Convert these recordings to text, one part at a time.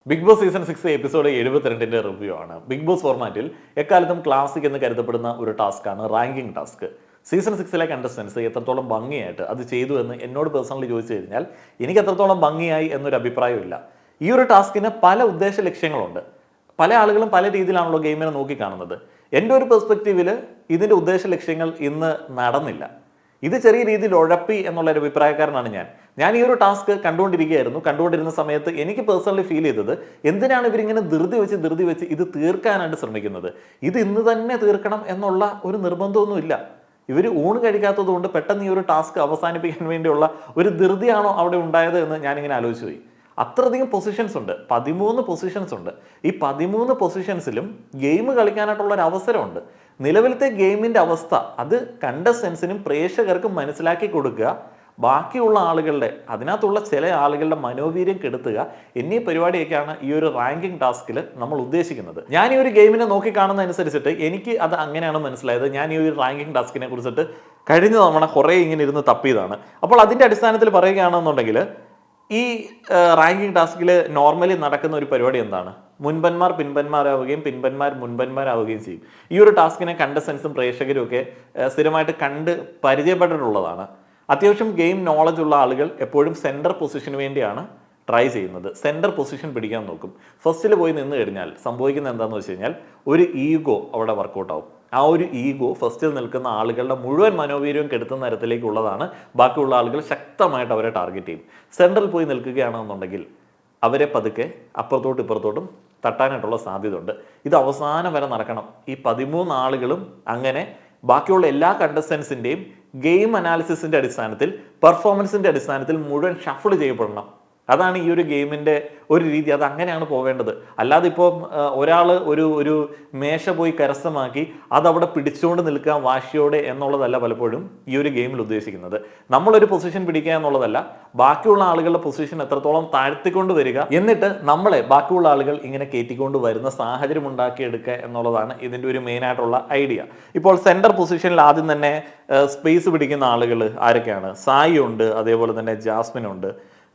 Big Boss season 6 episode 72ന്റെ review ആണ്. Big Boss ഫോർമാറ്റിൽ എക്കാലത്തും ക്ലാസിക് എന്ന് കരുതപ്പെടുന്ന ഒരു ടാസ്ക്കാണ് റാങ്കിംഗ് ടാസ്ക്. സീസൺ 6ലെ കണ്ടസ്റ്റൻസ് എത്രത്തോളം ഭംഗിയായിട്ട് അത് ചെയ്തു എന്ന് എന്നോട് പേഴ്സണലി ചോദിച്ചു കഴിഞ്ഞാൽ എനിക്ക് എത്രത്തോളം ഭംഗിയായി എന്നൊരു അഭിപ്രായമില്ല. ഈ ഒരു ടാസ്കിന് പല ഉദ്ദേശ ലക്ഷ്യങ്ങളുണ്ട്. പല ആളുകളും പല രീതിയിലാണല്ലോ ഗെയിമിനെ നോക്കിക്കാണുന്നത്. എൻ്റെ ഒരു പെർസ്പെക്റ്റീവിൽ ഇതിൻ്റെ ഉദ്ദേശ ലക്ഷ്യങ്ങൾ ഇന്ന് നടന്നില്ല. ഇത് ചെറിയ രീതിയിൽ ഉഴപ്പി എന്നുള്ളൊരു അഭിപ്രായക്കാരനാണ് ഞാൻ ഈ ഒരു ടാസ്ക് കണ്ടുകൊണ്ടിരുന്ന സമയത്ത് എനിക്ക് പേഴ്സണലി ഫീൽ ചെയ്തത്, എന്തിനാണ് ഇവരിങ്ങനെ ധൃതി വെച്ച് ഇത് തീർക്കാനായിട്ട് ശ്രമിക്കുന്നത്? ഇത് ഇന്ന് തന്നെ തീർക്കണം എന്നുള്ള ഒരു നിർബന്ധമൊന്നുമില്ല. ഇവർ ഊണ് കഴിക്കാത്തത് കൊണ്ട് പെട്ടെന്ന് ഈ ഒരു ടാസ്ക് അവസാനിപ്പിക്കാൻ വേണ്ടിയുള്ള ഒരു ധൃതിയാണോ അവിടെ ഉണ്ടായത് എന്ന് ഞാനിങ്ങനെ ആലോചിച്ചു പോയി. അത്രയധികം പൊസിഷൻസ് ഉണ്ട്, 13 പൊസിഷൻസ് ഉണ്ട്. ഈ 13 പൊസിഷൻസിലും ഗെയിം കളിക്കാനായിട്ടുള്ള ഒരു അവസരമുണ്ട്. നിലവിലത്തെ ഗെയിമിൻ്റെ അവസ്ഥ അത് കണ്ടസ്റ്റൻസിനും പ്രേക്ഷകർക്കും മനസ്സിലാക്കി കൊടുക്കുക, ബാക്കിയുള്ള ആളുകളുടെ അതിനകത്തുള്ള ചില ആളുകളുടെ മനോവീര്യം കെടുത്തുക എന്നീ പരിപാടിയൊക്കെയാണ് ഈ ഒരു റാങ്കിങ് ടാസ്കിൽ നമ്മൾ ഉദ്ദേശിക്കുന്നത്. ഞാൻ ഈ ഒരു ഗെയിമിനെ നോക്കി കാണുന്നതനുസരിച്ചിട്ട് എനിക്ക് അത് അങ്ങനെയാണ് മനസ്സിലായത്. ഞാൻ ഈ ഒരു റാങ്കിങ് ടാസ്കിനെ കുറിച്ചിട്ട് കഴിഞ്ഞ തവണ കുറേ ഇങ്ങനെ ഇരുന്ന് തപ്പിയതാണ്. അപ്പോൾ അതിൻ്റെ അടിസ്ഥാനത്തിൽ പറയുകയാണെന്നുണ്ടെങ്കിൽ ഈ റാങ്കിങ് ടാസ്കിൽ നോർമലി നടക്കുന്ന ഒരു പരിപാടി എന്താണ്? മുൻപന്മാർ പിൻപന്മാരാവുകയും പിൻപന്മാർ മുൻപന്മാരാവുകയും ചെയ്യും. ഈ ഒരു ടാസ്കിനെ കണ്ടസ്റ്റൻസും പ്രേക്ഷകരും ഒക്കെ സ്ഥിരമായിട്ട് കണ്ട് പരിചയപ്പെട്ടിട്ടുള്ളതാണ്. അത്യാവശ്യം ഗെയിം നോളജ് ഉള്ള ആളുകൾ എപ്പോഴും സെൻറ്റർ പൊസിഷന് വേണ്ടിയാണ് ട്രൈ ചെയ്യുന്നത്. സെൻറ്റർ പൊസിഷൻ പിടിക്കാൻ നോക്കും. ഫസ്റ്റിൽ പോയി നിന്ന് കഴിഞ്ഞാൽ സംഭവിക്കുന്നത് എന്താണെന്ന് വെച്ച് കഴിഞ്ഞാൽ ഒരു ഈഗോ അവിടെ വർക്കൗട്ട് ആവും. ആ ഒരു ഈഗോ ഫസ്റ്റിൽ നിൽക്കുന്ന ആളുകളുടെ മുഴുവൻ മനോവീര്യവും കെടുത്തുന്ന തരത്തിലേക്കുള്ളതാണ്. ബാക്കിയുള്ള ആളുകൾ ശക്തമായിട്ട് അവരെ ടാർഗറ്റ് ചെയ്യും. സെൻട്രൽ പോയി നിൽക്കുകയാണെന്നുണ്ടെങ്കിൽ അവരെ പതുക്കെ അപ്പുറത്തോട്ടും ഇപ്പുറത്തോട്ടും തട്ടാനായിട്ടുള്ള സാധ്യത ഉണ്ട്. ഇത് അവസാനം വരെ നടക്കണം. ഈ 13 ആളുകളും അങ്ങനെ ബാക്കിയുള്ള എല്ലാ കണ്ടസ്റ്റൻസിൻ്റെയും ഗെയിം അനാലിസിസിൻ്റെ അടിസ്ഥാനത്തിൽ പെർഫോമൻസിൻ്റെ അടിസ്ഥാനത്തിൽ മുഴുവൻ ഷഫിൾ ചെയ്യപ്പെടണം. അതാണ് ഈ ഒരു ഗെയിമിൻ്റെ ഒരു രീതി. അത് അങ്ങനെയാണ് പോവേണ്ടത്. അല്ലാതെ ഇപ്പോൾ ഒരാൾ ഒരു മേശ പോയി കരസ്ഥമാക്കി അതവിടെ പിടിച്ചുകൊണ്ട് നിൽക്കുക വാശിയോടെ എന്നുള്ളതല്ല പലപ്പോഴും ഈ ഒരു ഗെയിമിൽ ഉദ്ദേശിക്കുന്നത്. നമ്മളൊരു പൊസിഷൻ പിടിക്കുക എന്നുള്ളതല്ല, ബാക്കിയുള്ള ആളുകളുടെ പൊസിഷൻ എത്രത്തോളം താഴ്ത്തിക്കൊണ്ട് വരിക, എന്നിട്ട് നമ്മളെ ബാക്കിയുള്ള ആളുകൾ ഇങ്ങനെ കയറ്റിക്കൊണ്ട് വരുന്ന സാഹചര്യം ഉണ്ടാക്കിയെടുക്കുക എന്നുള്ളതാണ് ഇതിൻ്റെ ഒരു മെയിനായിട്ടുള്ള ഐഡിയ. ഇപ്പോൾ സെൻറ്റർ പൊസിഷനിൽ ആദ്യം തന്നെ സ്പേസ് പിടിക്കുന്ന ആളുകൾ ആരൊക്കെയാണ്? സായി ഉണ്ട്, അതേപോലെ തന്നെ ജാസ്മിൻ ഉണ്ട്,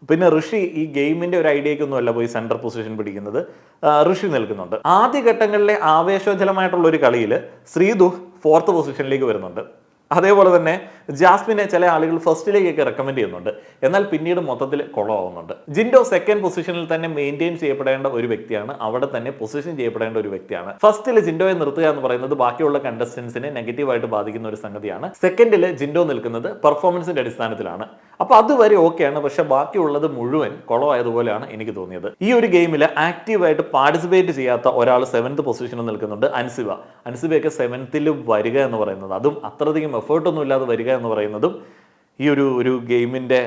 പിന്നെ ഋഷി. ഈ ഗെയിമിൻ്റെ ഒരു ഐഡിയക്കൊന്നും അല്ല പോയി സെൻട്രൽ പൊസിഷൻ പിടിക്കുന്നത്, ഋഷി നിൽക്കുന്നുണ്ട്. ആദ്യഘട്ടങ്ങളിലെ ആവേശോജ്വലമായിട്ടുള്ള ഒരു കളിയിൽ ശ്രീധു 4th പൊസിഷനിലേക്ക് വരുന്നുണ്ട്. അതേപോലെ തന്നെ ജാസ്മിനെ ചില ആളുകൾ ഫസ്റ്റിലേക്കൊക്കെ റെക്കമെൻഡ് ചെയ്യുന്നുണ്ട്, എന്നാൽ പിന്നീട് മൊത്തത്തിൽ കുളമാവുന്നുണ്ട്. ജിൻഡോ 2nd പൊസിഷനിൽ തന്നെ മെയിൻറ്റെയിൻ ചെയ്യപ്പെടേണ്ട ഒരു വ്യക്തിയാണ്, അവിടെ തന്നെ പൊസിഷൻ ചെയ്യപ്പെടേണ്ട ഒരു വ്യക്തിയാണ്. ഫസ്റ്റിൽ ജിൻഡോയെ നിർത്തുക എന്ന് പറയുന്നത് ബാക്കിയുള്ള കണ്ടസ്റ്റൻസിനെ നെഗറ്റീവായിട്ട് ബാധിക്കുന്ന ഒരു സംഗതിയാണ്. സെക്കൻഡിൽ ജിൻഡോ നിൽക്കുന്നത് പെർഫോമൻസിന്റെ അടിസ്ഥാനത്തിലാണ്. അപ്പോൾ അതുവരെ ഓക്കെയാണ്, പക്ഷെ ബാക്കിയുള്ളത് മുഴുവൻ കുളമായതുപോലെയാണ് എനിക്ക് തോന്നിയത്. ഈ ഒരു ഗെയിമിൽ ആക്റ്റീവായിട്ട് പാർട്ടിസിപ്പേറ്റ് ചെയ്യാത്ത ഒരാൾ 7th പൊസിഷനിൽ നിൽക്കുന്നുണ്ട്, അൻസിബയൊക്കെ 7th വരിക എന്ന് പറയുന്നത്, അതും അത്രയധികം എഫേർട്ടൊന്നും ഇല്ലാതെ വരിക എന്ന് പറയുന്നതും ഈ ഒരു ഗെയിമിൻ്റെ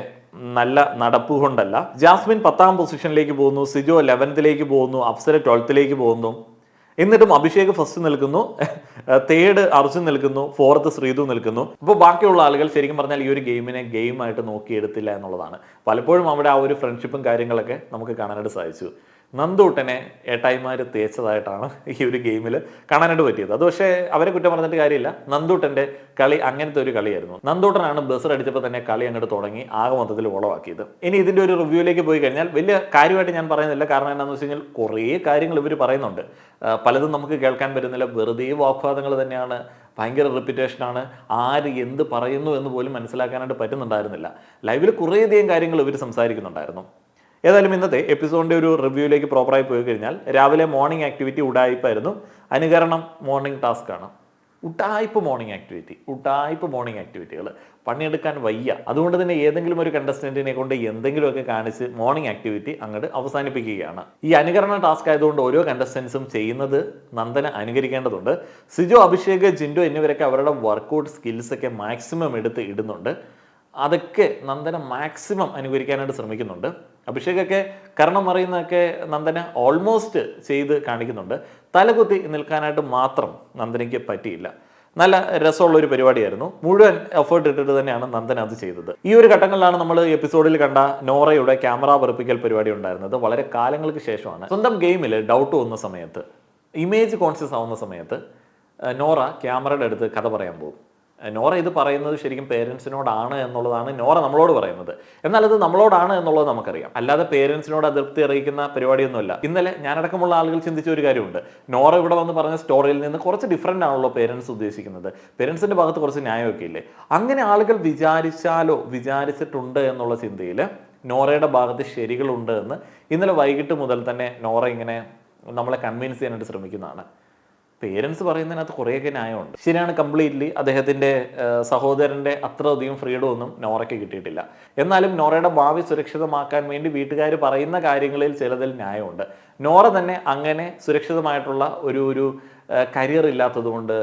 നല്ല നടപ്പ് കൊണ്ടല്ല. ജാസ്മിൻ 10th പൊസിഷനിലേക്ക് പോകുന്നു, സിജോ 11th പോകുന്നു, അപ്സര 12th പോകുന്നു. എന്നിട്ടും അഭിഷേക് ഫസ്റ്റ് നിൽക്കുന്നു, 3rd അർജുൻ നിൽക്കുന്നു, 4th ശ്രീധു നിൽക്കുന്നു. അപ്പോൾ ബാക്കിയുള്ള ആളുകൾ ശരിക്കും പറഞ്ഞാൽ ഈ ഒരു ഗെയിമിനെ ഗെയിമായിട്ട് നോക്കിയെടുത്തില്ല എന്നുള്ളതാണ്. പലപ്പോഴും അവിടെ ആ ഒരു ഫ്രണ്ട്ഷിപ്പും കാര്യങ്ങളൊക്കെ നമുക്ക് കാണാനായിട്ട് സാധിച്ചു. നന്ദൂട്ടനെ ഏട്ടായിമാർ തേച്ചതായിട്ടാണ് ഈ ഒരു ഗെയിമിൽ കാണാനായിട്ട് പറ്റിയത്. അത് പക്ഷേ അവരെ കുറ്റം പറഞ്ഞിട്ട് കാര്യമില്ല. നന്ദൂട്ടൻ്റെ കളി അങ്ങനത്തെ ഒരു കളിയായിരുന്നു. നന്ദൂട്ടനാണ് ബസർ അടിച്ചപ്പോൾ തന്നെ കളി അങ്ങോട്ട് തുടങ്ങി ആകെ മൊത്തത്തിൽ ഓളമാക്കിയത്. ഇനി ഇതിൻ്റെ ഒരു റിവ്യൂയിലേക്ക് പോയി കഴിഞ്ഞാൽ വലിയ കാര്യമായിട്ട് ഞാൻ പറയുന്നില്ല. കാരണം എന്താണെന്ന് വെച്ച് കഴിഞ്ഞാൽ കുറേ കാര്യങ്ങൾ ഇവർ പറയുന്നുണ്ട്, പലതും നമുക്ക് കേൾക്കാൻ പറ്റുന്നില്ല. വെറുതെ വാഗ്വാദങ്ങൾ തന്നെയാണ്, ഭയങ്കര റെപ്യൂട്ടേഷനാണ്, ആര് എന്ത് പറയുന്നു എന്ന് പോലും മനസ്സിലാക്കാനായിട്ട് പറ്റുന്നുണ്ടായിരുന്നില്ല. ലൈവിൽ കുറേയധികം കാര്യങ്ങൾ ഇവർ സംസാരിക്കുന്നുണ്ടായിരുന്നു. ഏതായാലും ഇന്നത്തെ എപ്പിസോഡിൻ്റെ ഒരു റിവ്യൂയിലേക്ക് പ്രോപ്പറായി പോയി കഴിഞ്ഞാൽ രാവിലെ മോർണിംഗ് ആക്ടിവിറ്റി ഉടായ്പായിരുന്നു. അനുകരണം മോർണിംഗ് ടാസ്ക്കാണ്. ഉടായ്പ് മോർണിംഗ് ആക്ടിവിറ്റികൾ പണിയെടുക്കാൻ വയ്യ. അതുകൊണ്ട് തന്നെ ഏതെങ്കിലും ഒരു കണ്ടസ്റ്റൻറ്റിനെ കൊണ്ട് എന്തെങ്കിലുമൊക്കെ കാണിച്ച് മോർണിംഗ് ആക്ടിവിറ്റി അങ്ങോട്ട് അവസാനിപ്പിക്കുകയാണ്. ഈ അനുകരണ ടാസ്ക് ആയതുകൊണ്ട് ഓരോ കണ്ടസ്റ്റൻസും ചെയ്യുന്നത് നന്ദന അനുകരിക്കേണ്ടതുണ്ട്. സിജോ, അഭിഷേക്, ജിൻഡോ എന്നിവരൊക്കെ അവരുടെ വർക്കൗട്ട് സ്കിൽസൊക്കെ മാക്സിമം എടുത്ത് ഇടുന്നുണ്ട്. അതൊക്കെ നന്ദന മാക്സിമം അനുകരിക്കാനായിട്ട് ശ്രമിക്കുന്നുണ്ട്. അഭിഷേകൊക്കെ കരണം അറിയുന്നതൊക്കെ നന്ദന ഓൾമോസ്റ്റ് ചെയ്ത് കാണിക്കുന്നുണ്ട്. തലകുത്തി നിൽക്കാനായിട്ട് മാത്രം നന്ദനയ്ക്ക് പറ്റിയില്ല. നല്ല രസമുള്ളൊരു പരിപാടിയായിരുന്നു. മുഴുവൻ എഫേർട്ട് ഇട്ടിട്ട് തന്നെയാണ് നന്ദന അത് ചെയ്തത്. ഈ ഒരു ഘട്ടങ്ങളിലാണ് നമ്മൾ എപ്പിസോഡിൽ കണ്ട നോറയുടെ ക്യാമറ വെറുപ്പിക്കൽ പരിപാടി ഉണ്ടായിരുന്നത്. വളരെ കാലങ്ങൾക്ക് ശേഷമാണ്. സ്വന്തം ഗെയിമിൽ ഡൗട്ട് വന്ന സമയത്ത്, ഇമേജ് കോൺഷ്യസ് ആവുന്ന സമയത്ത് നോറ ക്യാമറയുടെ അടുത്ത് കഥ പറയാൻ പോകും. നോറ ഇത് പറയുന്നത് ശരിക്കും പേരൻസിനോടാണ് എന്നുള്ളതാണ് നോറ നമ്മളോട് പറയുന്നത്. എന്നാൽ അത് നമ്മളോടാണ് എന്നുള്ളത് നമുക്കറിയാം. അല്ലാതെ പേരൻസിനോട് അതൃപ്തി അറിയിക്കുന്ന പരിപാടിയൊന്നുമല്ല. ഇന്നലെ ഞാനടക്കമുള്ള ആളുകൾ ചിന്തിച്ച ഒരു കാര്യമുണ്ട്. നോറ ഇവിടെ വന്ന് പറഞ്ഞ സ്റ്റോറിയിൽ നിന്ന് കുറച്ച് ഡിഫറൻ്റ് ആണല്ലോ പേരൻസ് ഉദ്ദേശിക്കുന്നത്. പേരൻസിൻ്റെ ഭാഗത്ത് കുറച്ച് ന്യായമൊക്കെ ഇല്ലേ? അങ്ങനെ ആളുകൾ വിചാരിച്ചിട്ടുണ്ട് എന്നുള്ള ചിന്തയിൽ നോറയുടെ ഭാഗത്ത് ശരികളുണ്ട് എന്ന് ഇന്നലെ വൈകിട്ട് മുതൽ തന്നെ നോറ ഇങ്ങനെ നമ്മളെ കൺവിൻസ് ചെയ്യാനായിട്ട് ശ്രമിക്കുന്നതാണ്. പേരൻസ് പറയുന്നതിനകത്ത് കുറേയൊക്കെ ന്യായമുണ്ട്. ശരിയാണ്, കംപ്ലീറ്റ്ലി അദ്ദേഹത്തിൻ്റെ സഹോദരൻ്റെ അത്ര അധികം ഫ്രീഡം ഒന്നും നോറയ്ക്ക് കിട്ടിയിട്ടില്ല. എന്നാലും നോറയുടെ ഭാവി സുരക്ഷിതമാക്കാൻ വേണ്ടി വീട്ടുകാർ പറയുന്ന കാര്യങ്ങളിൽ ചിലതിൽ ന്യായമുണ്ട്. നോറ തന്നെ അങ്ങനെ സുരക്ഷിതമായിട്ടുള്ള ഒരു കരിയർ ഇല്ലാത്തതുകൊണ്ട്,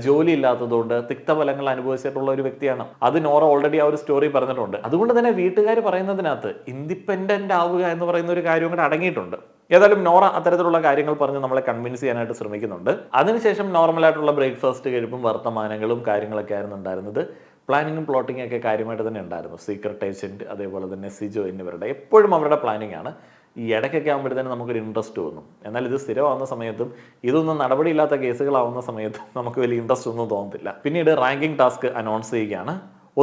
ജോലി ഇല്ലാത്തതുകൊണ്ട് തിക്തഫലങ്ങൾ അനുഭവിച്ചിട്ടുള്ള ഒരു വ്യക്തിയാണ്. അത് നോറ ഓൾറെഡി ആ ഒരു സ്റ്റോറി പറഞ്ഞിട്ടുണ്ട്. അതുകൊണ്ട് തന്നെ വീട്ടുകാർ പറയുന്നതിനകത്ത് ഇൻഡിപെൻഡൻ്റ് ആവുക എന്ന് പറയുന്ന ഒരു കാര്യം കൂടെ അടങ്ങിയിട്ടുണ്ട്. ഏതായാലും നോറ അത്തരത്തിലുള്ള കാര്യങ്ങൾ പറഞ്ഞ് നമ്മളെ കൺവിൻസ് ചെയ്യാനായിട്ട് ശ്രമിക്കുന്നുണ്ട്. അതിനുശേഷം നോർമലായിട്ടുള്ള ബ്രേക്ക്ഫാസ്റ്റ് കഴിപ്പും വർത്തമാനങ്ങളും കാര്യങ്ങളൊക്കെ ആയിരുന്നു ഉണ്ടായിരുന്നത്. പ്ലാനിങ്ങും പ്ലോട്ടിങ്ങും ഒക്കെ കാര്യമായിട്ട് തന്നെ ഉണ്ടായിരുന്നു. സീക്രട്ട് ഏജന്റ്, അതേപോലെ തന്നെ സിജോ എന്നിവരുടെ എപ്പോഴും അവരുടെ പ്ലാനിങ് ആണ്. ഈ ഇടയ്ക്കൊക്കെ ആകുമ്പോഴത്തേനും നമുക്കൊരു ഇൻട്രസ്റ്റ് തോന്നും. എന്നാൽ ഇത് സ്ഥിരമാവുന്ന സമയത്തും ഇതൊന്നും നടപടിയില്ലാത്ത കേസുകളാവുന്ന സമയത്തും നമുക്ക് വലിയ ഇൻട്രസ്റ്റ് ഒന്നും തോന്നത്തില്ല. പിന്നീട് റാങ്കിങ് ടാസ്ക് അനൗൺസ് ചെയ്യുകയാണ്.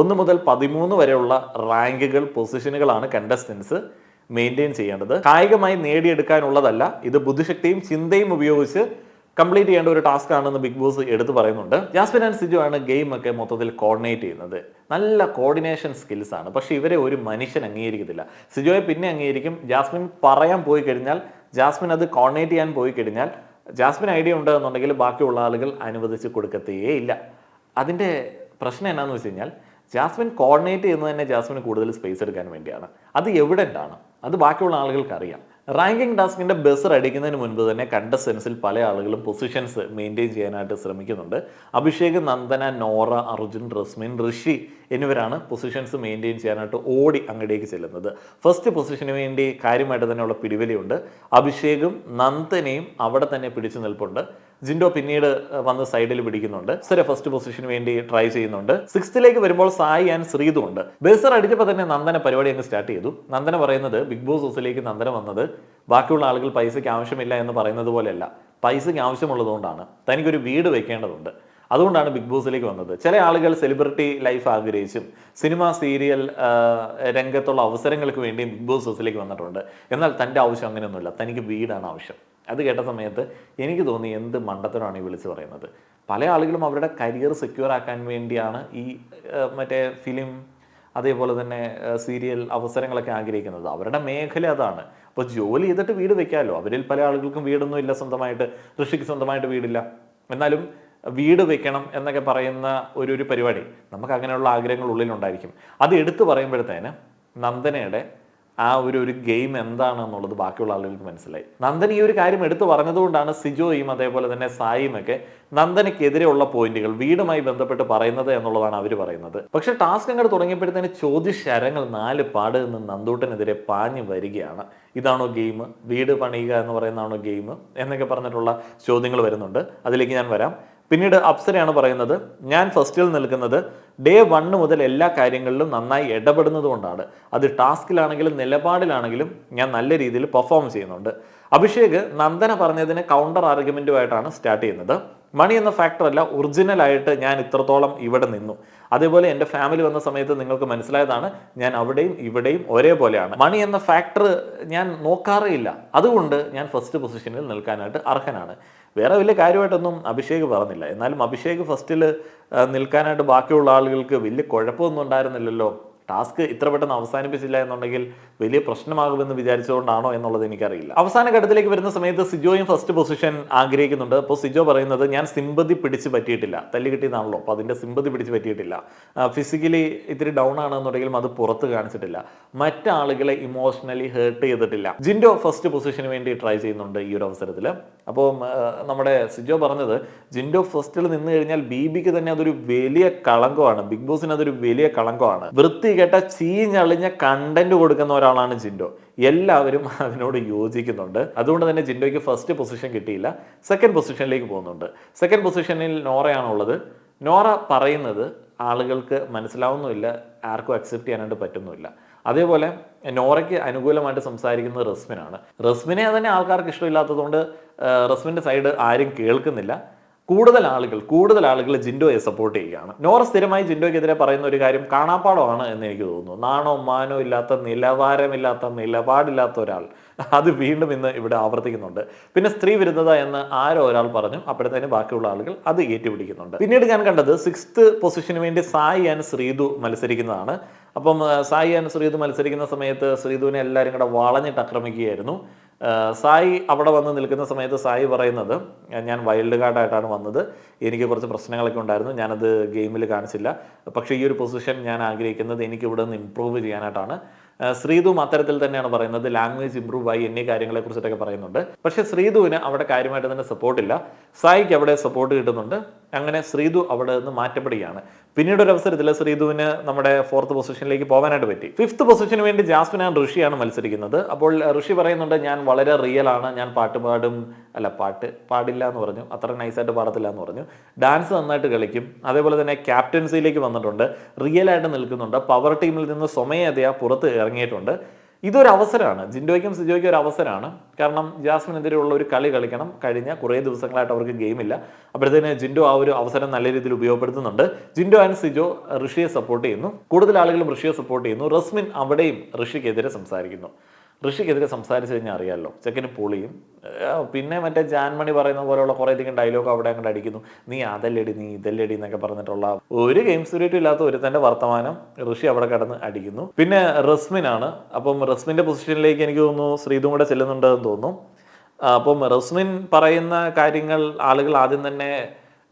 1 മുതൽ 13 വരെയുള്ള റാങ്കുകൾ, പൊസിഷനുകളാണ് കണ്ടസ്റ്റൻസ് മെയിൻറ്റെയിൻ ചെയ്യേണ്ടത്. കായികമായി നേടിയെടുക്കാനുള്ളതല്ല, ഇത് ബുദ്ധിശക്തിയും ചിന്തയും ഉപയോഗിച്ച് കംപ്ലീറ്റ് ചെയ്യേണ്ട ഒരു ടാസ്ക് ആണെന്ന് ബിഗ് ബോസ് എടുത്ത് പറയുന്നുണ്ട്. ജാസ്മിൻ ആൻഡ് സിജോ ആണ് ഗെയിമൊക്കെ മൊത്തത്തിൽ കോർഡിനേറ്റ് ചെയ്യുന്നത്. നല്ല കോർഡിനേഷൻ സ്കിൽസ് ആണ്. പക്ഷേ ഇവരെ ഒരു മനുഷ്യൻ അംഗീകരിക്കത്തില്ല. സിജോയെ പിന്നെ അംഗീകരിക്കും. ജാസ്മിൻ പറയാൻ പോയി കഴിഞ്ഞാൽ, ജാസ്മിൻ അത് കോർഡിനേറ്റ് ചെയ്യാൻ പോയി കഴിഞ്ഞാൽ, ജാസ്മിൻ ഐഡിയ ഉണ്ട് എന്നുണ്ടെങ്കിൽ ബാക്കിയുള്ള ആളുകൾ അനുവദിച്ച് കൊടുക്കത്തേ ഇല്ല. അതിൻ്റെ പ്രശ്നം എന്നാന്ന് വെച്ച് കഴിഞ്ഞാൽ, ജാസ്മിൻ കോർഡിനേറ്റ് ചെയ്യുന്നത് തന്നെ ജാസ്മിന് കൂടുതൽ സ്പേസ് എടുക്കാൻ വേണ്ടിയാണ്. അത് എവിഡൻ്റ് ആണ്. അത് ബാക്കിയുള്ള ആളുകൾക്ക് അറിയാം. റാങ്കിങ് ടാസ്കിൻ്റെ ബസർ അടിക്കുന്നതിന് മുൻപ് തന്നെ കണ്ടസ്റ്റൻസിൽ പല ആളുകളും പൊസിഷൻസ് മെയിൻറ്റെയിൻ ചെയ്യാനായിട്ട് ശ്രമിക്കുന്നുണ്ട്. അഭിഷേക്, നന്ദന, നോറ, അർജുൻ, റസ്മിൻ, ഋഷി എന്നിവരാണ് പൊസിഷൻസ് മെയിൻറ്റെയിൻ ചെയ്യാനായിട്ട് ഓടി അങ്ങടേക്ക് ചെല്ലുന്നത്. ഫസ്റ്റ് പൊസിഷന് വേണ്ടി കാര്യമായിട്ട് തന്നെയുള്ള പിടിവലിയുണ്ട്. അഭിഷേകും നന്ദനയും അവിടെ തന്നെ പിടിച്ചു നിൽപ്പുണ്ട്. ജിൻഡോ പിന്നീട് വന്ന് സൈഡിൽ പിടിക്കുന്നുണ്ട്. സരെ ഫസ്റ്റ് പൊസിഷന് വേണ്ടി ട്രൈ ചെയ്യുന്നുണ്ട്. 6th വരുമ്പോൾ സായി ആൻഡ് ശ്രീതു ഉണ്ട്. ബേസർ അടിച്ചപ്പോൾ തന്നെ നന്ദന പരിപാടി അങ്ങ് സ്റ്റാർട്ട് ചെയ്തു. നന്ദന പറയുന്നത് ബിഗ് ബോസ് ഹൗസിലേക്ക് നന്ദന വന്നത് ബാക്കിയുള്ള ആളുകൾ പൈസയ്ക്ക് ആവശ്യമില്ല എന്ന് പറയുന്നത് പോലെയല്ല, പൈസയ്ക്ക് ആവശ്യമുള്ളതുകൊണ്ടാണ്. തനിക്കൊരു വീട് വെക്കേണ്ടതുണ്ട്, അതുകൊണ്ടാണ് ബിഗ് ബോസിലേക്ക് വന്നത്. ചില ആളുകൾ സെലിബ്രിറ്റി ലൈഫ് ആഗ്രഹിച്ചും സിനിമ, സീരിയൽ രംഗത്തുള്ള അവസരങ്ങൾക്ക് വേണ്ടി ബിഗ് ബോസ് ഹൗസിലേക്ക് വന്നിട്ടുണ്ട്. എന്നാൽ തൻ്റെ ആവശ്യം അങ്ങനെയൊന്നുമില്ല, തനിക്ക് വീടാണ് ആവശ്യം. അത് കേട്ട സമയത്ത് എനിക്ക് തോന്നി, എന്ത് മണ്ടത്തരമാണ് ഈ വിളിച്ച് പറയുന്നത്. പല ആളുകളും അവരുടെ കരിയർ സെക്യൂർ ആക്കാൻ വേണ്ടിയാണ് ഈ മറ്റേ ഫിലിം, അതേപോലെ തന്നെ സീരിയൽ അവസരങ്ങളൊക്കെ ആഗ്രഹിക്കുന്നത്. അവരുടെ മേഖല അതാണ്. അപ്പോൾ ജോലി ചെയ്തിട്ട് വീട് വെക്കാമല്ലോ. അവരിൽ പല ആളുകൾക്കും വീടൊന്നും ഇല്ല സ്വന്തമായിട്ട്. ഋഷിക്ക് സ്വന്തമായിട്ട് വീടില്ല. എന്നാലും വീട് വെക്കണം എന്നൊക്കെ പറയുന്ന ഒരു പരിപാടി നമുക്ക് അങ്ങനെയുള്ള ആഗ്രഹങ്ങൾ ഉള്ളിലുണ്ടായിരിക്കും. അത് എടുത്തു പറയുമ്പോഴത്തേന് നന്ദനയുടെ ആ ഒരു ഗെയിം എന്താണെന്നുള്ളത് ബാക്കിയുള്ള ആളുകൾക്ക് മനസ്സിലായി. നന്ദൻ ഈ ഒരു കാര്യം എടുത്തു പറഞ്ഞതുകൊണ്ടാണ് സിജോയും അതേപോലെ തന്നെ സായിയും ഒക്കെ നന്ദനയ്ക്കെതിരെയുള്ള പോയിന്റുകൾ വീടുമായി ബന്ധപ്പെട്ട് പറയുന്നത് എന്നുള്ളതാണ് അവർ പറയുന്നത്. പക്ഷേ ടാസ്ക് അങ്ങോട്ട് തുടങ്ങിയപ്പോഴത്തേന് ചോദ്യശരങ്ങൾ 4 പാട് നിന്ന് നന്ദൂട്ടനെതിരെ പാഞ്ഞു വരികയാണ്. ഇതാണോ ഗെയിം? വീട് പണിയുക എന്ന് പറയുന്നതാണോ ഗെയിം എന്നൊക്കെ പറഞ്ഞിട്ടുള്ള ചോദ്യങ്ങൾ വരുന്നുണ്ട്. അതിലേക്ക് ഞാൻ വരാം. പിന്നീട് അപ്സരയാണ് പറയുന്നത്, ഞാൻ ഫസ്റ്റിൽ നിൽക്കുന്നത് ഡേ 1 മുതൽ എല്ലാ കാര്യങ്ങളിലും നന്നായി ഇടപെടുന്നത് കൊണ്ടാണ്. അത് ടാസ്കിലാണെങ്കിലും നിലപാടിലാണെങ്കിലും ഞാൻ നല്ല രീതിയിൽ പെർഫോം ചെയ്യുന്നുണ്ട്. അഭിഷേക് നന്ദന പറഞ്ഞതിന് കൗണ്ടർ ആർഗ്യുമെൻറ്റുമായിട്ടാണ് സ്റ്റാർട്ട് ചെയ്യുന്നത്. മണി എന്ന ഫാക്ടർ അല്ല, ഒറിജിനലായിട്ട് ഞാൻ ഇത്രത്തോളം ഇവിടെ നിന്നു. അതേപോലെ എൻ്റെ ഫാമിലി വന്ന സമയത്ത് നിങ്ങൾക്ക് മനസ്സിലായതാണ്, ഞാൻ അവിടെയും ഇവിടെയും ഒരേപോലെയാണ്. മണി എന്ന ഫാക്ടർ ഞാൻ നോക്കാറേ ഇല്ല. അതുകൊണ്ട് ഞാൻ ഫസ്റ്റ് പൊസിഷനിൽ നിൽക്കാനായിട്ട് അർഹനാണ്. വേറെ വലിയ കാര്യമായിട്ടൊന്നും അഭിഷേക് പറഞ്ഞില്ല. എന്നാലും അഭിഷേക് ഫസ്റ്റിൽ നിൽക്കാനായിട്ട് ബാക്കിയുള്ള ആളുകൾക്ക് വലിയ കുഴപ്പമൊന്നും ഉണ്ടായിരുന്നില്ലല്ലോ. ടാസ്ക് ഇത്ര പെട്ടെന്ന് അവസാനിപ്പിച്ചില്ല എന്നുണ്ടെങ്കിൽ വലിയ പ്രശ്നമാകുമെന്ന് വിചാരിച്ചുകൊണ്ടാണോ എന്നുള്ളത് എനിക്കറിയില്ല. അവസാന ഘട്ടത്തിലേക്ക് വരുന്ന സമയത്ത് സിജോയും ഫസ്റ്റ് പൊസിഷൻ ആഗ്രഹിക്കുന്നുണ്ട്. അപ്പോൾ സിജോ പറയുന്നത്, ഞാൻ സിമ്പതി പിടിച്ച് പറ്റിയിട്ടില്ല. തല്ലി കിട്ടിയതാണല്ലോ, അപ്പോൾ അതിൻ്റെ സിമ്പതി പിടിച്ച് പറ്റിയിട്ടില്ല. ഫിസിക്കലി ഇത്തിരി ഡൗൺ ആണെന്നുണ്ടെങ്കിലും അത് പുറത്ത് കാണിച്ചിട്ടില്ല. മറ്റാളുകളെ ഇമോഷണലി ഹേർട്ട് ചെയ്തിട്ടില്ല. ജിൻഡോ ഫസ്റ്റ് പൊസിഷന് വേണ്ടി ട്രൈ ചെയ്യുന്നുണ്ട് ഈ ഒരു അവസരത്തിൽ. അപ്പോൾ നമ്മുടെ സിജോ പറഞ്ഞത്, ജിൻഡോ ഫസ്റ്റിൽ നിന്ന് കഴിഞ്ഞാൽ ബിബിക്ക് തന്നെ അതൊരു വലിയ കളങ്കമാണ്, ബിഗ് ബോസിന് അതൊരു വലിയ കളങ്കമാണ്. വൃത്തി കേട്ട ചീഞ്ഞളിഞ്ഞ കണ്ടന്റ് കൊടുക്കുന്ന ഒരാളാണ് ജിൻഡോ. എല്ലാവരും അതിനോട് യോജിക്കുന്നുണ്ട്. അതുകൊണ്ട് തന്നെ ജിൻഡോയ്ക്ക് ഫസ്റ്റ് പൊസിഷൻ കിട്ടിയില്ല, സെക്കൻഡ് പൊസിഷനിലേക്ക് പോകുന്നുണ്ട്. സെക്കൻഡ് പൊസിഷനിൽ നോറയാണുള്ളത്. നോറ പറയുന്നത് ആളുകൾക്ക് മനസ്സിലാവുന്നുമില്ല, ആർക്കും അക്സെപ്റ്റ് ചെയ്യാനായിട്ട് പറ്റുന്നുമില്ല. അതേപോലെ നോറയ്ക്ക് അനുകൂലമായിട്ട് സംസാരിക്കുന്നത് റസ്മിനാണ്. റസ്മിനെ തന്നെ ആൾക്കാർക്ക് ഇഷ്ടമില്ലാത്തതുകൊണ്ട് റസ്മിൻ്റെ സൈഡ് ആരും കേൾക്കുന്നില്ല. കൂടുതൽ ആളുകൾ ജിൻഡോയെ സപ്പോർട്ട് ചെയ്യുകയാണ്. നോറ സ്ഥിരമായി ജിൻഡോയ്ക്കെതിരെ പറയുന്ന ഒരു കാര്യം കാണാപ്പാടമാണ് എന്ന് എനിക്ക് തോന്നുന്നു. നാണോ മാനോ ഇല്ലാത്ത, നിലവാരമില്ലാത്ത, നിലപാടില്ലാത്ത ഒരാൾ അത് വീണ്ടും ഇന്ന് ഇവിടെ ആവർത്തിക്കുന്നുണ്ട്. പിന്നെ സ്ത്രീ വിരുദ്ധത എന്ന് ആരോ ഒരാൾ പറഞ്ഞു, അപ്പോഴത്തേന് ബാക്കിയുള്ള ആളുകൾ അത് ഏറ്റുപിടിക്കുന്നുണ്ട്. പിന്നീട് ഞാൻ കണ്ടത് 6th പൊസിഷന് വേണ്ടി സായി ആൻഡ് ശ്രീതു മത്സരിക്കുന്നതാണ്. അപ്പം സായി ആൻഡ് ശ്രീതു മത്സരിക്കുന്ന സമയത്ത് ശ്രീതുവിനെ എല്ലാവരും കൂടെ വളഞ്ഞിട്ട് ആക്രമിക്കുകയായിരുന്നു. സായി അവിടെ വന്ന് നിൽക്കുന്ന സമയത്ത് സായി പറയുന്നത്, ഞാൻ വൈൽഡ് കാർഡായിട്ടാണ് വന്നത്, എനിക്ക് കുറച്ച് പ്രശ്നങ്ങളൊക്കെ ഉണ്ടായിരുന്നു, ഞാനത് ഗെയിമിൽ കാണിച്ചില്ല, പക്ഷേ ഈ ഒരു പൊസിഷൻ ഞാൻ ആഗ്രഹിക്കുന്നത് എനിക്ക് ഇവിടെ നിന്ന് ഇമ്പ്രൂവ് ചെയ്യാനായിട്ടാണ്. ശ്രീതുവും അത്തരത്തിൽ തന്നെയാണ് പറയുന്നത്, ലാംഗ്വേജ് ഇമ്പ്രൂവ് ആയി എന്നീ കാര്യങ്ങളെക്കുറിച്ചിട്ടൊക്കെ പറയുന്നുണ്ട്. പക്ഷേ ശ്രീതുവിന് അവിടെ കാര്യമായിട്ട് തന്നെ സപ്പോർട്ടില്ല, സായിക്ക് അവിടെ സപ്പോർട്ട് കിട്ടുന്നുണ്ട്. അങ്ങനെ ശ്രീതു അവിടെ നിന്ന് മാറ്റപ്പെടുകയാണ്. പിന്നീട് ഒരു അവസരത്തിൽ ശ്രീതുവിന് നമ്മുടെ 4th പൊസിഷനിലേക്ക് പോകാനായിട്ട് പറ്റി. 5th പൊസിഷന് വേണ്ടി ജാസ്മിൻ ആൻഡ് ഋഷിയാണ് മത്സരിക്കുന്നത്. അപ്പോൾ ഋഷി പറയുന്നുണ്ട്, ഞാൻ വളരെ റിയൽ ആണ്, ഞാൻ പാട്ട് പാടില്ല എന്ന് പറഞ്ഞു, അത്ര നൈസായിട്ട് പാടത്തില്ല എന്ന് പറഞ്ഞു, ഡാൻസ് നന്നായിട്ട് കളിക്കും, അതേപോലെ തന്നെ ക്യാപ്റ്റൻസിയിലേക്ക് വന്നിട്ടുണ്ട്, റിയൽ ആയിട്ട് നിൽക്കുന്നുണ്ട്, പവർ ടീമിൽ നിന്ന് സ്വമേധയാ പുറത്ത് ഇറങ്ങിയിട്ടുണ്ട്. ഇതൊരു അവസരമാണ്, ജിൻഡോയ്ക്കും സിജോയ്ക്കും ഒരു അവസരമാണ്. കാരണം ജാസ്മിനെതിരെയുള്ള ഒരു കളി കളിക്കണം. കഴിഞ്ഞ കുറേ ദിവസങ്ങളായിട്ട് അവർക്ക് ഗെയിമില്ല. അപ്പോഴത്തേന് ജിൻഡോ ആ ഒരു അവസരം നല്ല രീതിയിൽ ഉപയോഗപ്പെടുത്തുന്നുണ്ട്. ജിൻഡോ ആൻഡ് സിജോ ഋഷിയെ സപ്പോർട്ട് ചെയ്യുന്നു. കൂടുതൽ ആളുകളും ഋഷിയെ സപ്പോർട്ട് ചെയ്യുന്നു. റസ്മിൻ അവിടെയും ഋഷിക്കെതിരെ സംസാരിക്കുന്നു. ഋഷിക്കെതിരെ സംസാരിച്ച് കഴിഞ്ഞാൽ അറിയാമല്ലോ, ചെക്കന് പൊളിയും. പിന്നെ മറ്റേ ജാൻമണി പറയുന്ന പോലെയുള്ള കുറേയധികം ഡയലോഗ് അവിടെ അങ്ങോട്ട് അടിക്കുന്നു. നീ അതല്ലടി, നീ ഇതല്ലടി എന്നൊക്കെ പറഞ്ഞിട്ടുള്ള ഒരു ഗെയിം സ്പിരിറ്റും ഇല്ലാത്ത ഒരുത്തൻ്റെ വർത്തമാനം ഋഷി അവിടെ കിടന്ന് അടിക്കുന്നു. പിന്നെ റസ്മിനാണ്. അപ്പം റസ്മിൻ്റെ പൊസിഷനിലേക്ക് എനിക്ക് തോന്നുന്നു ശ്രീതും കൂടെ ചെല്ലുന്നുണ്ടെന്ന് തോന്നുന്നു. അപ്പം റസ്മിൻ പറയുന്ന കാര്യങ്ങൾ ആളുകൾ ആദ്യം തന്നെ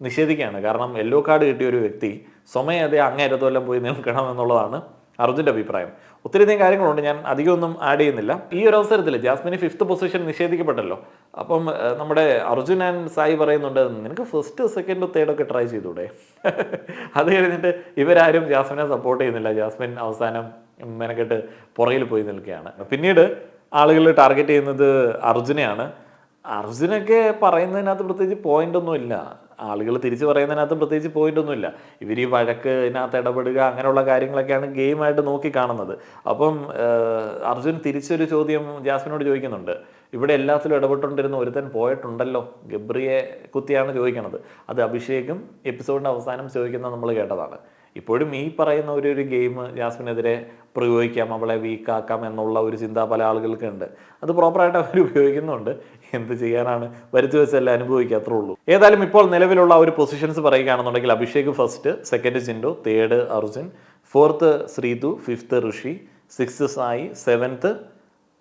നിഷേധിക്കുകയാണ്. കാരണം യെല്ലോ കാർഡ് കിട്ടിയ ഒരു വ്യക്തി സ്വമേധയാ അങ്ങേരത്തോളം പോയി നിൽക്കണം എന്നുള്ളതാണ് അർജുൻ്റെ അഭിപ്രായം. ഒത്തിരിയധികം കാര്യങ്ങളുണ്ട്, ഞാൻ അധികമൊന്നും ആഡ് ചെയ്യുന്നില്ല. ഈ ഒരു അവസരത്തിൽ ജാസ്മിന് 5th പൊസിഷൻ നിഷേധിക്കപ്പെട്ടല്ലോ. അപ്പം നമ്മുടെ അർജുൻ ആൻഡ് സായി പറയുന്നുണ്ട്, നിനക്ക് 1st, 2nd, 3rd ഒക്കെ ട്രൈ ചെയ്തൂടെ? അത് കഴിഞ്ഞിട്ട് ഇവരാരും ജാസ്മിനെ സപ്പോർട്ട് ചെയ്യുന്നില്ല. ജാസ്മിൻ അവസാനം മെനക്കെട്ട് പുറകിൽ പോയി നിൽക്കുകയാണ്. പിന്നീട് ആളുകൾ ടാർഗറ്റ് ചെയ്യുന്നത് അർജുനെയാണ്. അർജുനൊക്കെ പറയുന്നതിനകത്ത് പ്രത്യേകിച്ച് പോയിൻ്റൊന്നുമില്ല, ആളുകൾ തിരിച്ച് പറയുന്നതിനകത്ത് പ്രത്യേകിച്ച് പോയിൻ്റൊന്നുമില്ല. ഇവർ ഈ വഴക്ക് ഇതിനകത്ത് ഇടപെടുക അങ്ങനെയുള്ള കാര്യങ്ങളൊക്കെയാണ് ഗെയിമായിട്ട് നോക്കി കാണുന്നത്. അപ്പം അർജുൻ തിരിച്ചൊരു ചോദ്യം ജാസ്മിനോട് ചോദിക്കുന്നുണ്ട്, ഇവിടെ എല്ലാത്തിലും ഇടപെട്ടുകൊണ്ടിരുന്ന ഒരുത്തൻ പോയിട്ടുണ്ടല്ലോ, ഗബ്രിയെ കുത്തിയാണ് ചോദിക്കണത്. അത് അഭിഷേകും എപ്പിസോഡിൻ്റെ അവസാനം ചോദിക്കുന്നത് നമ്മൾ കേട്ടതാണ്. ഇപ്പോഴും ഈ പറയുന്ന ഒരു ഗെയിം ജാസ്മിനെതിരെ പ്രയോഗിക്കാം, അവളെ വീക്കാക്കാം എന്നുള്ള ഒരു ചിന്ത പല ആളുകൾക്കുണ്ട്. അത് പ്രോപ്പറായിട്ട് അവർ ഉപയോഗിക്കുന്നുണ്ട്. എന്ത് ചെയ്യാനാണ്, വരുത്തി വെച്ചല്ല അനുഭവിക്കാത്രേ ഉള്ളൂ. ഏതായാലും ഇപ്പോൾ നിലവിലുള്ള ഒരു പൊസിഷൻസ് പറയുകയാണെന്നുണ്ടെങ്കിൽ Abhishek 1st, 2nd Jinto, 3rd Arjun, 4th Sreethu, 5th Rishi, 6th Sai, 7th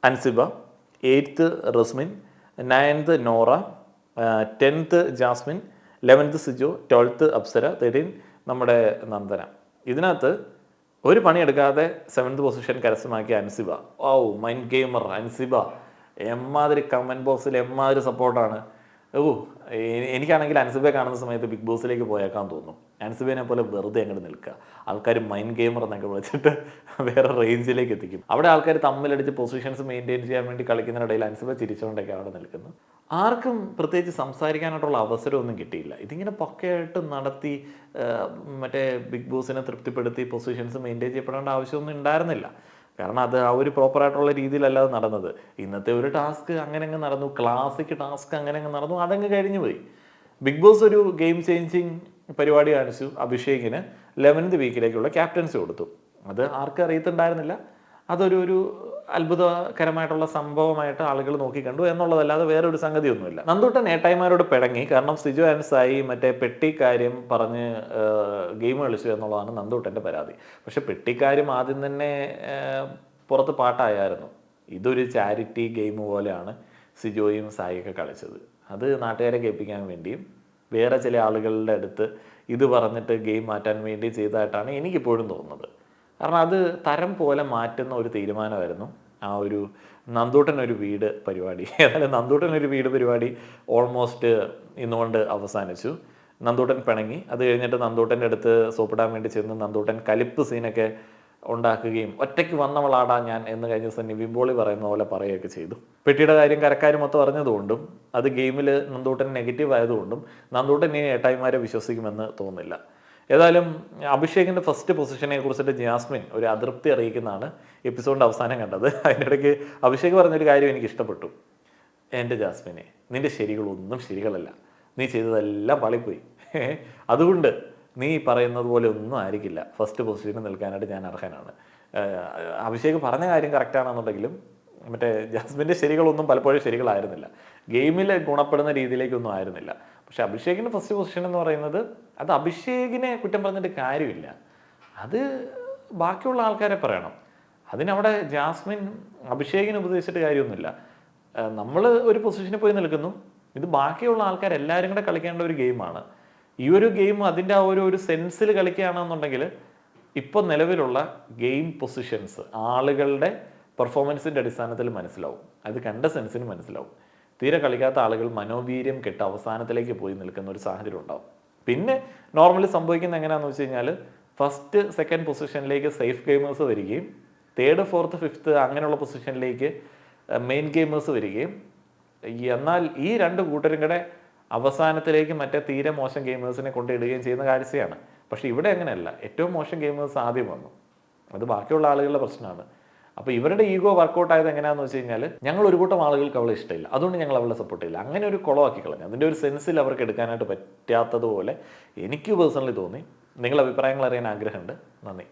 Ansiba, 8th Resmin, 9th Nora, 10th Jasmine, 11th Sijo, 12th Apsara, 13 നമ്മുടെ നന്ദന. ഇതിനകത്ത് ഒരു പണിയെടുക്കാതെ 7th പൊസിഷൻ കരസ്ഥമാക്കിയ Ansiba. Oh mind gamer Ansiba, എമ്മാതിരി കമൻറ്റ് ബോക്സിൽ എമ്മാതിരി സപ്പോർട്ടാണ്. എനിക്കാണെങ്കിൽ അൻസിബയെ കാണുന്ന സമയത്ത് ബിഗ് ബോസിലേക്ക് പോയേക്കാൻ തോന്നും. അൻസിബിനെ പോലെ വെറുതെ അങ്ങോട്ട് നിൽക്കുക, ആൾക്കാർ മൈൻഡ് ഗെയിമർ എന്നൊക്കെ വിളിച്ചിട്ട് വേറെ റേഞ്ചിലേക്ക് എത്തിക്കും. അവിടെ ആൾക്കാർ തമ്മിലടിച്ച് പൊസിഷൻസ് മെയിൻറ്റെയിൻ ചെയ്യാൻ വേണ്ടി കളിക്കുന്നതിനിടയിൽ അൻസിബ ചിരിച്ചുകൊണ്ടൊക്കെ അവിടെ നിൽക്കുന്നു. ആർക്കും പ്രത്യേകിച്ച് സംസാരിക്കാനായിട്ടുള്ള അവസരമൊന്നും കിട്ടിയില്ല. ഇതിങ്ങനെ പക്കയായിട്ട് നടത്തി മറ്റേ ബിഗ് ബോസിനെ തൃപ്തിപ്പെടുത്തി പൊസിഷൻസ് മെയിൻറ്റെയിൻ ചെയ്യപ്പെടേണ്ട ആവശ്യമൊന്നും ഉണ്ടായിരുന്നില്ല. കാരണം അത് ആ ഒരു പ്രോപ്പറായിട്ടുള്ള രീതിയിലല്ലാതെ നടന്നത്. ഇന്നത്തെ ഒരു ടാസ്ക് അങ്ങനെ അങ്ങ് നടന്നു, ക്ലാസിക് ടാസ്ക് അങ്ങനെ അങ്ങ് നടന്നു, അതങ്ങ് കഴിഞ്ഞു പോയി. ബിഗ് ബോസ് ഒരു ഗെയിം ചേഞ്ചിങ് പരിപാടി കാണിച്ചു. അഭിഷേകിന് 11th വീക്കിലേക്കുള്ള ക്യാപ്റ്റൻസി കൊടുത്തു. അത് ആർക്കും അറിയത്തുണ്ടായിരുന്നില്ല. അതൊരു അത്ഭുതകരമായിട്ടുള്ള സംഭവമായിട്ട് ആളുകൾ നോക്കിക്കണ്ടു എന്നുള്ളതല്ലാതെ വേറെ ഒരു സംഗതിയൊന്നുമില്ല. നന്ദൂട്ടൻ ഏട്ടായിമാരോട് പിടങ്ങി. കാരണം സിജോ ആൻഡ് സായി മറ്റേ പെട്ടിക്കാര്യം പറഞ്ഞ് ഗെയിം കളിച്ചു എന്നുള്ളതാണ് നന്ദൂട്ടൻ്റെ പരാതി. പക്ഷെ പെട്ടിക്കാര്യം ആദ്യം തന്നെ പുറത്ത് പാട്ടായിരുന്നു. ഇതൊരു ചാരിറ്റി ഗെയിം പോലെയാണ് സിജോയും സായിയൊക്കെ കളിച്ചത്. അത് നാട്ടുകാരെ കേൾപ്പിക്കാൻ വേണ്ടിയും വേറെ ചില ആളുകളുടെ അടുത്ത് ഇത് പറഞ്ഞിട്ട് ഗെയിം മാറ്റാൻ വേണ്ടി ചെയ്തതായിട്ടാണ് എനിക്കിപ്പോഴും തോന്നുന്നത്. കാരണം അത് തരം പോലെ മാറ്റുന്ന ഒരു തീരുമാനമായിരുന്നു ആ ഒരു നന്ദൂട്ടനൊരു വീട് പരിപാടി. ഏതായാലും നന്ദൂട്ടനൊരു വീട് പരിപാടി ഓൾമോസ്റ്റ് ഇന്നുകൊണ്ട് അവസാനിച്ചു. നന്ദൂട്ടൻ പിണങ്ങി. അത് കഴിഞ്ഞിട്ട് നന്ദൂട്ടൻ്റെ അടുത്ത് സോപ്പിടാൻ വേണ്ടി ചെന്ന് നന്ദൂട്ടൻ കലിപ്പ് സീനൊക്കെ ഉണ്ടാക്കുകയും ഒറ്റയ്ക്ക് വന്നവളാടാ ഞാൻ എന്ന് കഴിഞ്ഞ ദിവസം നിവിൻ പോളി പറയുന്ന പോലെ പറയുകയൊക്കെ ചെയ്തു. പെട്ടിയുടെ കാര്യം കരക്കാർ മൊത്തം അറിഞ്ഞതുകൊണ്ടും അത് ഗെയിമിൽ നന്ദൂട്ടൻ നെഗറ്റീവ് ആയതുകൊണ്ടും നന്ദൂട്ടൻ ഇനി ഏട്ടായിമാരെ വിശ്വസിക്കുമെന്ന് തോന്നുന്നില്ല. ഏതായാലും അഭിഷേകിൻ്റെ 1st പൊസിഷനെ കുറിച്ചിട്ട് ജാസ്മിൻ ഒരു അതൃപ്തി അറിയിക്കുന്നതാണ് എപ്പിസോഡിൻ്റെ അവസാനം കണ്ടത്. അതിനിടയ്ക്ക് അഭിഷേക് പറഞ്ഞൊരു കാര്യം എനിക്ക് ഇഷ്ടപ്പെട്ടു. എൻ്റെ ജാസ്മിനെ, നിൻ്റെ ശരികളൊന്നും ശരികളല്ല. നീ ചെയ്തതെല്ലാം പാളിപ്പോയി. അതുകൊണ്ട് നീ പറയുന്നത് പോലെ ഒന്നും ആയിരിക്കില്ല ഫസ്റ്റ് പൊസിഷനിൽ നിൽക്കാനായിട്ട് ഞാൻ അർഹനാണ്. അഭിഷേക് പറഞ്ഞ കാര്യം കറക്റ്റാണെന്നുണ്ടെങ്കിലും മറ്റേ ജാസ്മിൻ്റെ ശരികളൊന്നും പലപ്പോഴും ശരികളായിരുന്നില്ല, ഗെയിമിൽ ഗുണപ്പെടുന്ന രീതിയിലേക്കൊന്നും ആയിരുന്നില്ല. പക്ഷെ അഭിഷേകിൻ്റെ ഫസ്റ്റ് പൊസിഷൻ എന്ന് പറയുന്നത് അത് അഭിഷേകിനെ കുറ്റം പറഞ്ഞിട്ട് കാര്യമില്ല, അത് ബാക്കിയുള്ള ആൾക്കാരെ പറയണം. അതിനവിടെ ജാസ്മിൻ അഭിഷേകിനെ ഉപദേശിച്ചിട്ട് കാര്യമൊന്നുമില്ല. നമ്മൾ ഒരു പൊസിഷനിൽ പോയി നിൽക്കുന്നു, ഇത് ബാക്കിയുള്ള ആൾക്കാരെല്ലാവരും കൂടെ കളിക്കേണ്ട ഒരു ഗെയിമാണ്. ഈ ഒരു ഗെയിം അതിൻ്റെ ആ ഒരു സെൻസിൽ കളിക്കുകയാണെന്നുണ്ടെങ്കിൽ ഇപ്പോൾ നിലവിലുള്ള ഗെയിം പൊസിഷൻസ് ആളുകളുടെ പെർഫോമൻസിൻ്റെ അടിസ്ഥാനത്തിൽ മനസ്സിലാവും, അത് കണ്ട സെൻസിന് മനസ്സിലാവും. തീരെ കളിക്കാത്ത ആളുകൾ മനോവീര്യം കെട്ട് അവസാനത്തിലേക്ക് പോയി നിൽക്കുന്ന ഒരു സാഹചര്യം ഉണ്ടാവും. പിന്നെ നോർമലി സംഭവിക്കുന്നത് എങ്ങനെയാണെന്ന് വെച്ച് കഴിഞ്ഞാൽ ഫസ്റ്റ് സെക്കൻഡ് പൊസിഷനിലേക്ക് സേഫ് ഗെയിമേഴ്സ് വരികയും തേർഡ് ഫോർത്ത് ഫിഫ്ത്ത് അങ്ങനെയുള്ള പൊസിഷനിലേക്ക് മെയിൻ ഗെയിമേഴ്സ് വരികയും, എന്നാൽ ഈ രണ്ട് കൂട്ടരും കൂടെ അവസാനത്തിലേക്ക് മറ്റേ തീരെ മോശം ഗെയിമേഴ്സിനെ കൊണ്ടിടുകയും ചെയ്യുന്ന കാഴ്ചയാണ്. പക്ഷേ ഇവിടെ അങ്ങനെയല്ല, ഏറ്റവും മോശം ഗെയിമേഴ്സ് ആദ്യം വന്നു, അത് ബാക്കിയുള്ള ആളുകളുടെ പ്രശ്നമാണ്. അപ്പോൾ ഇവരുടെ ഈഗോ വർക്കൗട്ട് ആയത് എങ്ങനെയാണെന്ന് വെച്ച് കഴിഞ്ഞാൽ ഞങ്ങൾ ഒരു കൂട്ടം ആളുകൾക്ക് അവളെ ഇഷ്ടമില്ല, അതുകൊണ്ട് ഞങ്ങൾ അവളെ സപ്പോർട്ട് ചെയ്യില്ല, അങ്ങനെ ഒരു കുളമാക്കി കളഞ്ഞു. അതിൻ്റെ ഒരു സെൻസിൽ അവർക്ക് എടുക്കാനായിട്ട് പറ്റാത്തതുപോലെ എനിക്ക് പേഴ്സണലി തോന്നി. നിങ്ങളുടെ അഭിപ്രായങ്ങൾ അറിയാൻ ആഗ്രഹമുണ്ട്. നന്ദി.